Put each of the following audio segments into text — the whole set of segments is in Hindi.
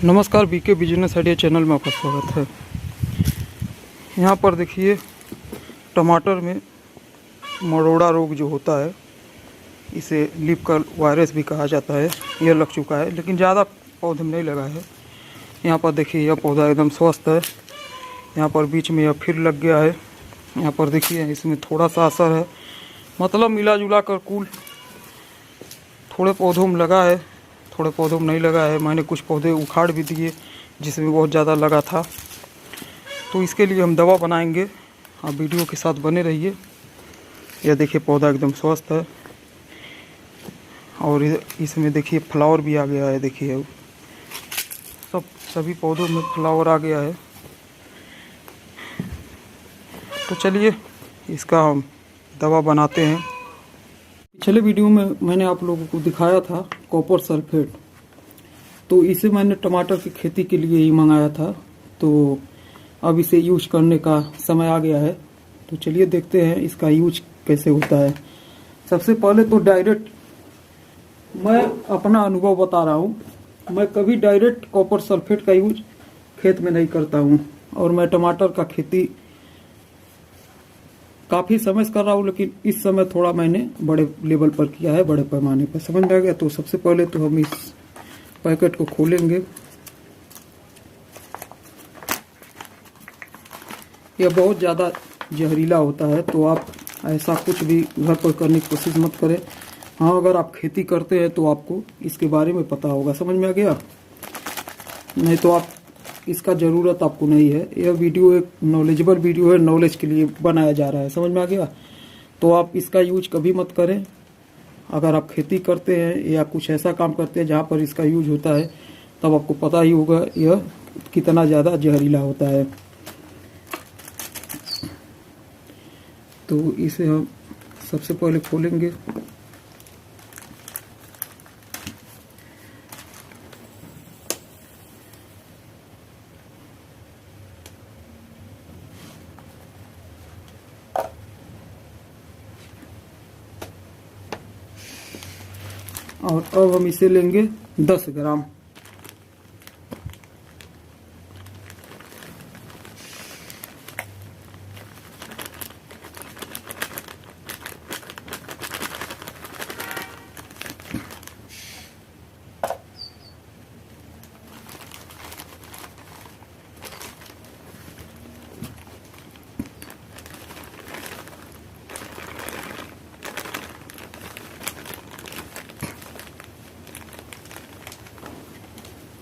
नमस्कार, बीके बिजनेस आइडिया चैनल में आपका स्वागत है। यहाँ पर देखिए टमाटर में मरोड़ा रोग जो होता है, इसे लीफ कर्ल वायरस भी कहा जाता है, यह लग चुका है, लेकिन ज़्यादा पौधे में नहीं लगा है। यहाँ पर देखिए यह पौधा एकदम स्वस्थ है। यहाँ पर बीच में यह फिर लग गया है। यहाँ पर देखिए इसमें थोड़ा सा असर है, मतलब मिला जुला कर कुल थोड़े पौधों में लगा है, थोड़े पौधों में नहीं लगा है। मैंने कुछ पौधे उखाड़ भी दिए जिसमें बहुत ज़्यादा लगा था, तो इसके लिए हम दवा बनाएंगे। आप वीडियो के साथ बने रहिए। यह देखिए पौधा एकदम स्वस्थ है और इसमें देखिए फ्लावर भी आ गया है। देखिए सभी पौधों में फ्लावर आ गया है। तो चलिए इसका हम दवा बनाते हैं। पिछले वीडियो में मैंने आप लोगों को दिखाया था कॉपर सल्फेट, तो इसे मैंने टमाटर की खेती के लिए ही मंगाया था। तो अब इसे यूज करने का समय आ गया है, तो चलिए देखते हैं इसका यूज कैसे होता है। सबसे पहले तो डायरेक्ट मैं अपना अनुभव बता रहा हूँ। मैं कभी डायरेक्ट कॉपर सल्फेट का यूज खेत में नहीं करता हूँ, और मैं टमाटर का खेती काफ़ी समय से कर रहा हूँ, लेकिन इस समय थोड़ा मैंने बड़े लेवल पर किया है, बड़े पैमाने पर। समझ में आ गया? तो सबसे पहले तो हम इस पैकेट को खोलेंगे। यह बहुत ज़्यादा जहरीला होता है, तो आप ऐसा कुछ भी घर पर करने की कोशिश मत करें। हाँ, अगर आप खेती करते हैं तो आपको इसके बारे में पता होगा। समझ में आ गया? नहीं तो आप इसका ज़रूरत आपको नहीं है। यह वीडियो एक नॉलेजेबल वीडियो है, नॉलेज के लिए बनाया जा रहा है। समझ में आ गया? तो आप इसका यूज कभी मत करें। अगर आप खेती करते हैं या कुछ ऐसा काम करते हैं जहाँ पर इसका यूज होता है, तब आपको पता ही होगा यह कितना ज़्यादा जहरीला होता है। तो इसे हम सबसे पहले खोलेंगे। और अब हम इसे लेंगे 10 ग्राम।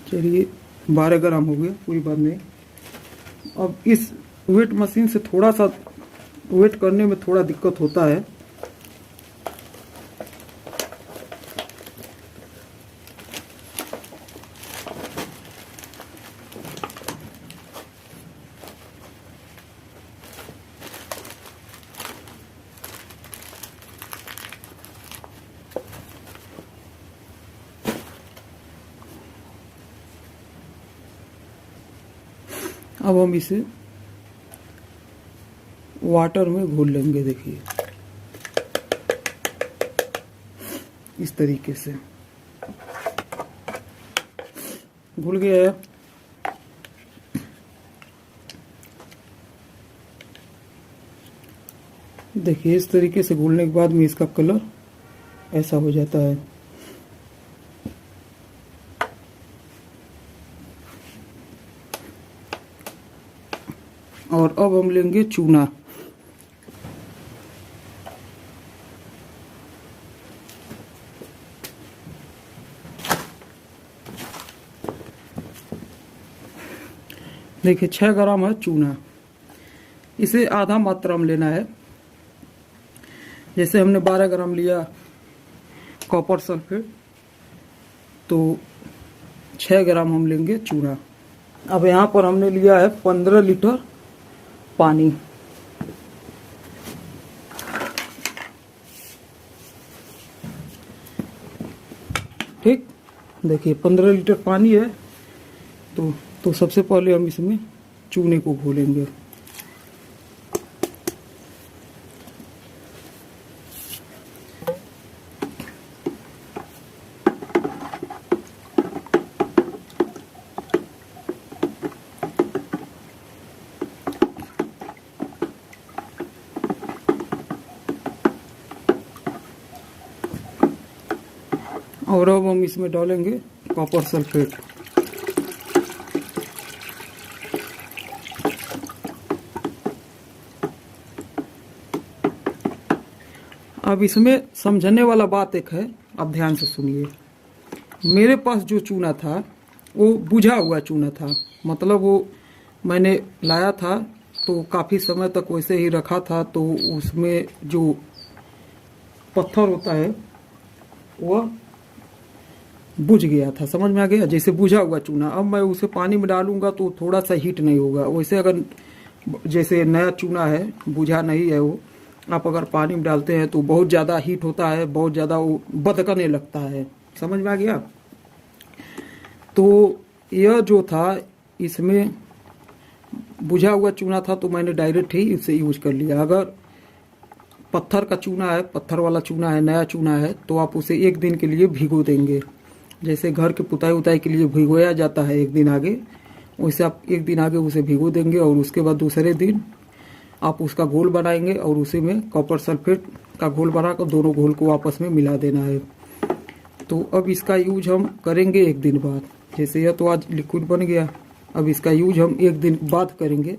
चलिए 12 ग्राम हो गया, कोई बात नहीं। अब इस वेट मशीन से थोड़ा सा वेट करने में थोड़ा दिक्कत होता है। अब हम इसे वाटर में घोल लेंगे। देखिए इस तरीके से घुल गया है। देखिए इस तरीके से घुलने के बाद में इसका कलर ऐसा हो जाता है। और अब हम लेंगे चूना। देखिए 6 ग्राम है चूना। इसे आधा मात्रा में लेना है। जैसे हमने 12 ग्राम लिया कॉपर सल्फेट, तो 6 ग्राम हम लेंगे चूना। अब यहाँ पर हमने लिया है 15 लीटर पानी। ठीक, देखिए 15 लीटर पानी है। तो सबसे पहले हम इसमें चूने को घोलेंगे। और अब हम इसमें डालेंगे कॉपर सल्फेट। अब इसमें समझने वाला बात एक है, आप ध्यान से सुनिए। मेरे पास जो चूना था वो बुझा हुआ चूना था, मतलब वो मैंने लाया था तो काफ़ी समय तक वैसे ही रखा था, तो उसमें जो पत्थर होता है वह बुझ गया था, समझ में आ गया, जैसे बुझा हुआ चूना। अब मैं उसे पानी में डालूंगा तो थोड़ा सा हीट नहीं होगा। वैसे अगर जैसे नया चूना है, बुझा नहीं है वो, आप अगर पानी में डालते हैं तो बहुत ज़्यादा हीट होता है, बहुत ज़्यादा वो बदकने लगता है, समझ में आ गया। तो यह जो था इसमें बुझा हुआ चूना था तो मैंने डायरेक्ट ही इसे यूज कर लिया। अगर पत्थर का चूना है, पत्थर वाला चूना है, नया चूना है, तो आप उसे एक दिन के लिए भिगो देंगे। जैसे घर के पुताई उताई के लिए भिगोया जाता है एक दिन आगे, वैसे आप एक दिन आगे उसे भिगो देंगे और उसके बाद दूसरे दिन आप उसका घोल बनाएंगे और उसी में कॉपर सल्फेट का घोल बनाकर दोनों घोल को आपस में मिला देना है। तो अब इसका यूज हम करेंगे एक दिन बाद। जैसे यह तो आज लिक्विड बन गया, अब इसका यूज हम एक दिन बाद करेंगे,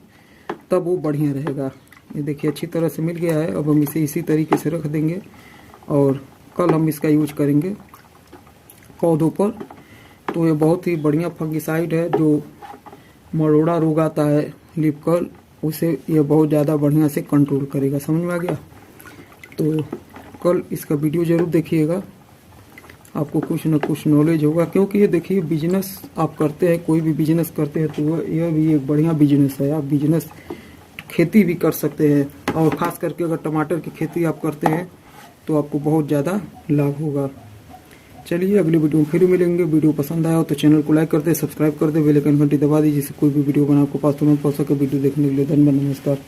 तब वो बढ़िया रहेगा। ये देखिए अच्छी तरह से मिल गया है। अब हम इसे इसी तरीके से रख देंगे और कल हम इसका यूज करेंगे पौधों पर। तो ये बहुत ही बढ़िया फंगिसाइड है, जो मरोड़ा रोग आता है लीफ कर्ल, उसे ये बहुत ज़्यादा बढ़िया से कंट्रोल करेगा, समझ में आ गया। तो कल इसका वीडियो ज़रूर देखिएगा, आपको कुछ न कुछ नॉलेज होगा। क्योंकि ये देखिए बिजनेस आप करते हैं, कोई भी बिजनेस करते हैं तो यह भी एक बढ़िया बिजनेस है। आप बिजनेस खेती भी कर सकते हैं, और ख़ास करके अगर टमाटर की खेती आप करते हैं तो आपको बहुत ज़्यादा लाभ होगा। चलिए अगली वीडियो में फिर मिलेंगे। वीडियो पसंद आया हो तो चैनल को लाइक कर दे, सब्सक्राइब कर दे, बेल आइकन घंटी दबा दी, जिससे कोई भी वीडियो बना आपको पास तुरंत पहुंच सके। वीडियो देखने के लिए धन्यवाद, नमस्कार।